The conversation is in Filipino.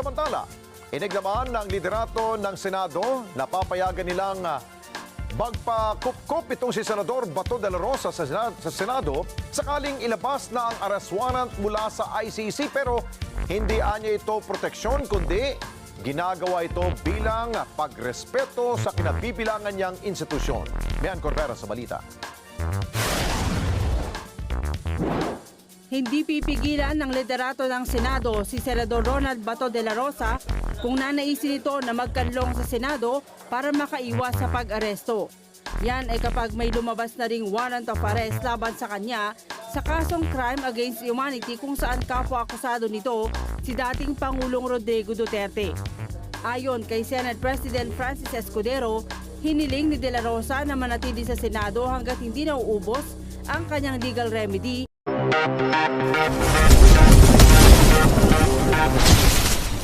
Samantala, inignaman ng liderato ng Senado na papayagan nilang magpakup-kup itong si Senador Bato de la Rosa sa Senado sakaling ilabas na ang arrest warrant mula sa ICC, pero hindi anya ito proteksyon kundi ginagawa ito bilang pagrespeto sa kinabibilangan niyang institusyon. Mian Corbera sa balita. Hindi pipigilan ng liderato ng Senado si Senador Ronald Bato de la Rosa kung nanaisin ito na magkanlong sa Senado para makaiwas sa pag-aresto. Yan ay kapag may lumabas na ring warrant of arrest laban sa kanya sa kasong crime against humanity kung saan kapwa-akusado nito si dating Pangulong Rodrigo Duterte. Ayon kay Senate President Francis Escudero, hiniling ni de la Rosa na manatili sa Senado hanggat hindi nauubos ang kanyang legal remedy.